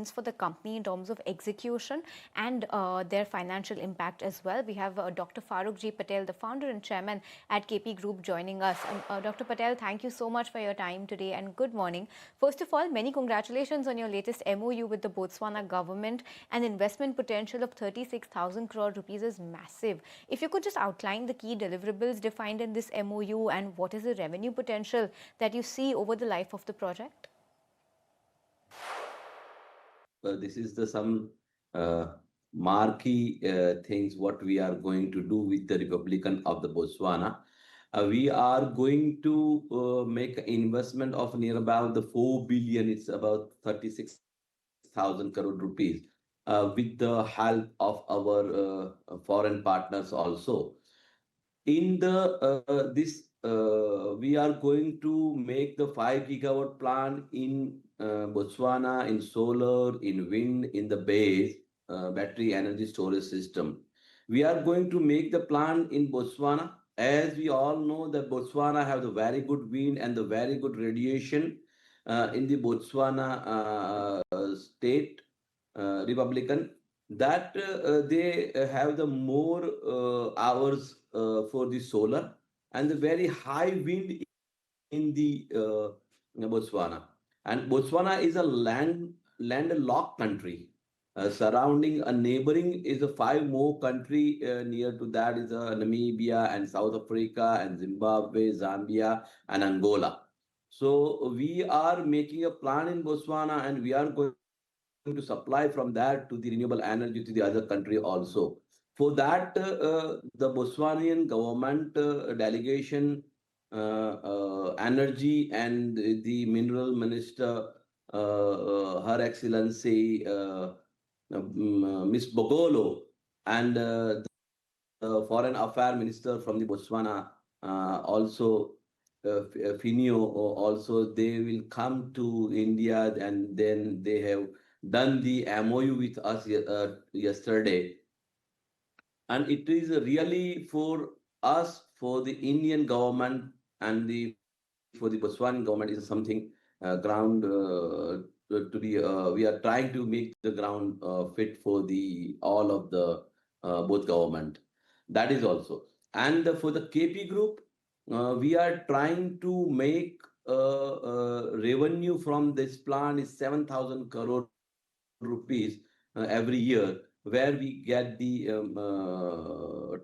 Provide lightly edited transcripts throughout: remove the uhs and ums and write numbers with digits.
means for the company in terms of execution and their financial impact as well. We have Dr. Faruk G. Patel, the founder and chairman at KP Group, joining us. Dr. Patel, thank you so much for your time today and good morning. First of all, many congratulations on your latest MOU with the Botswana government. An investment potential of 36,000 crore rupees is massive. If you could just outline the key deliverables defined in this MOU and what is the revenue potential that you see over the life of the project? This is the some marquee things what we are going to do with the Republican of the Botswana. We are going to make an investment of near about the 4 billion. It's about 36,000 crore rupees with the help of our foreign partners also. In the this we are going to make the 5 gigawatt plant in Botswana, in solar, in wind, in the base battery energy storage system. We are going to make the plant in Botswana. As we all know, that Botswana have the very good wind and the very good radiation in the Botswana state Republican, that they have the more hours for the solar and the very high wind in the Botswana. And Botswana is a landlocked country. Surrounding a neighboring is a 5 more country near to that is Namibia and South Africa and Zimbabwe, Zambia and Angola. So we are making a plan in Botswana and we are going to supply from that to the renewable energy to the other country also. For that, the Botswanian government delegation, energy and the mineral minister, Her Excellency Miss Bogolo, and the foreign affairs minister from the Botswana, also Finio, also they will come to India and then they have done the MOU with us yesterday. And it is really for us, for the Indian government and for the Botswana government is something ground to be, we are trying to make the ground fit for the all of the both government. That is also. And for the KP Group, we are trying to make revenue from this plant is 7,000 crore rupees every year, where we get the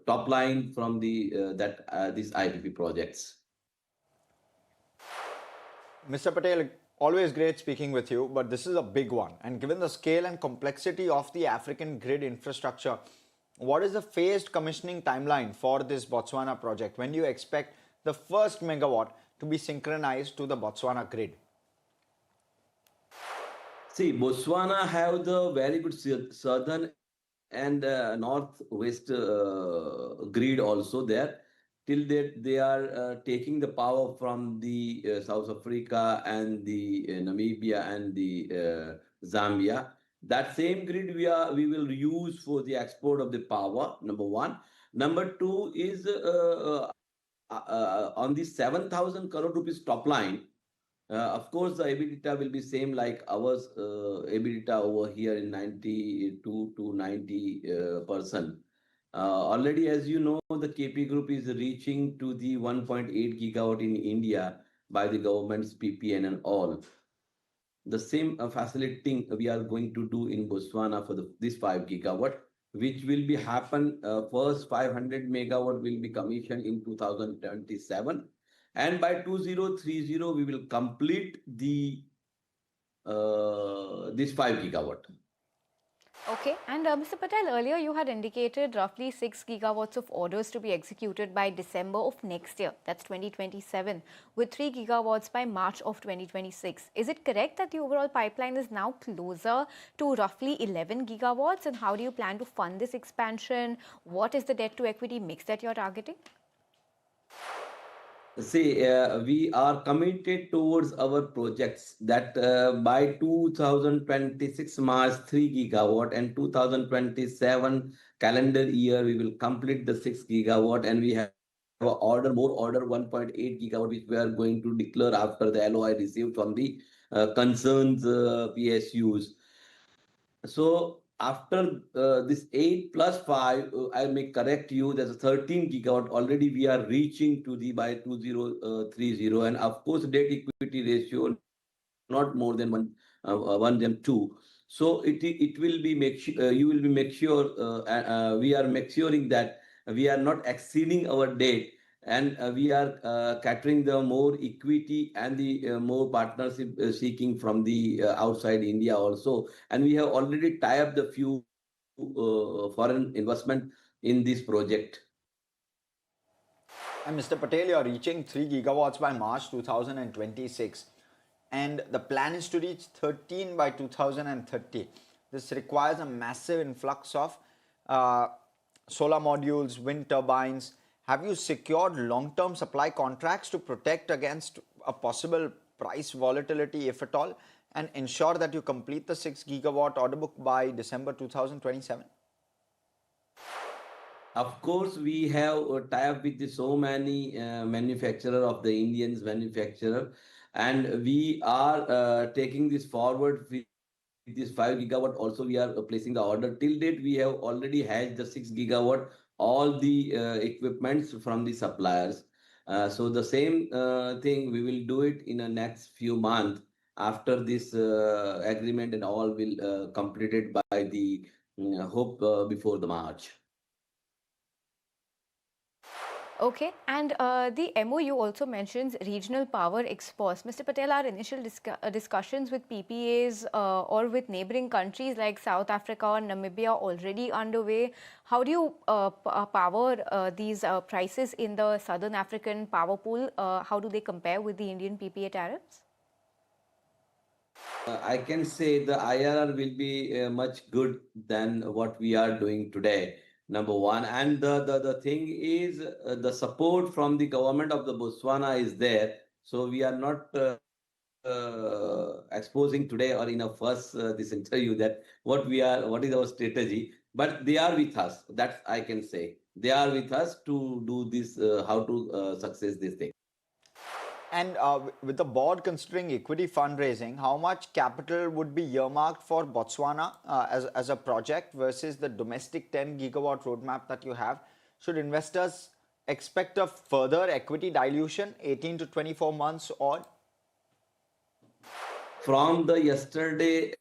top line from the these IPP projects. Mr. Patel, always great speaking with you, but this is a big one. And given the scale and complexity of the African grid infrastructure, what is the phased commissioning timeline for this Botswana project? When do you expect the first megawatt to be synchronized to the Botswana grid? See, Botswana have the very good southern and northwest grid also there. Till that they are taking the power from the South Africa and the Namibia and the Zambia. That same grid we will use for the export of the power, number one. Number two is on the 7,000 crore rupees top line. Of course, the EBITDA will be same like ours, EBITDA over here in 92 to 90%. Already, as you know, the KP Group is reaching to the 1.8 gigawatt in India by the government's PPN and all. The same facilitating we are going to do in Botswana for this 5 gigawatt, which will be happen first 500 megawatt will be commissioned in 2027. And by 2030, we will complete the this 5 gigawatt. Okay, and Mr. Patel, earlier you had indicated roughly 6 gigawatts of orders to be executed by December of next year, that's 2027, with 3 gigawatts by March of 2026. Is it correct that the overall pipeline is now closer to roughly 11 gigawatts? And how do you plan to fund this expansion? What is the debt to equity mix that you're targeting? See, we are committed towards our projects that by 2026 March 3 gigawatt and 2027 calendar year we will complete the 6 gigawatt, and we have more order 1.8 gigawatt which we are going to declare after the LOI received from the concerns PSUs. So after this 8 plus 5, I may correct you, there's a 13 gigawatt already we are reaching to the by 2030. And of course, debt equity ratio not more than 1:2. So it will be you will be make sure we are making that we are not exceeding our debt, and we are catering the more equity and the more partnership seeking from the outside India also. And we have already tied up the few foreign investment in this project. And Mr. Patel, you are reaching 3 gigawatts by March 2026. And the plan is to reach 13 by 2030. This requires a massive influx of solar modules, wind turbines. Have you secured long-term supply contracts to protect against a possible price volatility, if at all, and ensure that you complete the 6 gigawatt order book by December 2027? Of course, we have tie up with so many manufacturer of the Indians manufacturer, and we are taking this forward with this 5 gigawatt. Also, we are placing the order. Till date, we have already had the 6 gigawatt, all the equipments from the suppliers. So the same thing we will do it in the next few months after this agreement and all will completed by the hope before the March. Okay, and the MOU also mentions regional power exports. Mr. Patel, our initial discussions with PPAs or with neighboring countries like South Africa or Namibia already underway. How do you power these prices in the Southern African power pool? How do they compare with the Indian PPA tariffs? I can say the IRR will be much good than what we are doing today. Number one, and the thing is the support from the government of the Botswana is there. So we are not exposing today or in a first this interview that what is our strategy. But they are with us. That I can say they are with us to do this. How to success this thing. And with the board considering equity fundraising, how much capital would be earmarked for Botswana as a project versus the domestic 10 gigawatt roadmap that you have? Should investors expect a further equity dilution 18 to 24 months or? From the yesterday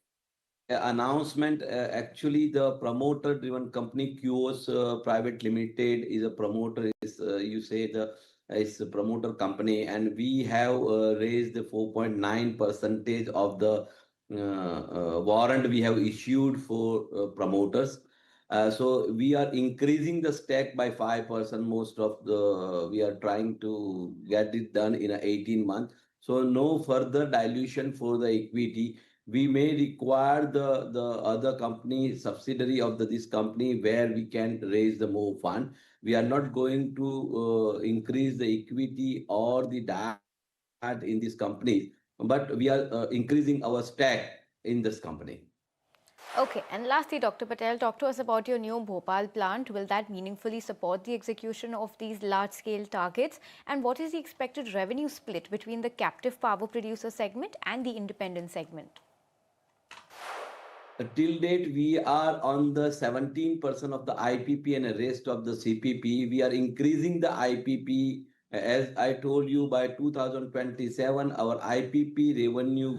announcement, actually the promoter driven company QOS Private Limited is a promoter, is you say the is a promoter company, and we have raised the 4.9 percentage of the warrant we have issued for promoters. So we are increasing the stake by 5%. Most of the we are trying to get it done in a 18 months. So no further dilution for the equity. We may require the other company subsidiary of this company where we can raise the more fund. We are not going to increase the equity or the debt in this company, but we are increasing our stake in this company. Okay, and lastly, Dr. Patel, talk to us about your new Bhopal plant. Will that meaningfully support the execution of these large-scale targets? And what is the expected revenue split between the captive power producer segment and the independent segment? Till date, we are on the 17% of the IPP and the rest of the CPP. We are increasing the IPP. As I told you, by 2027, our IPP revenue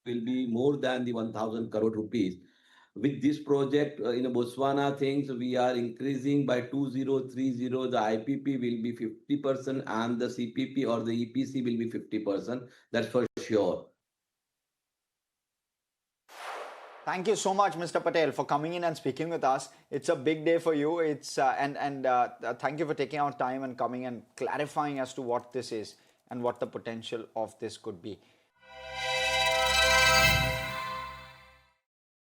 will be more than the 1,000 crore rupees. With this project in Botswana things, we are increasing by 2030. The IPP will be 50% and the CPP or the EPC will be 50%. That's for sure. Thank you so much, Mr. Patel, for coming in and speaking with us. It's a big day for you. It's thank you for taking our time and coming and clarifying as to what this is and what the potential of this could be.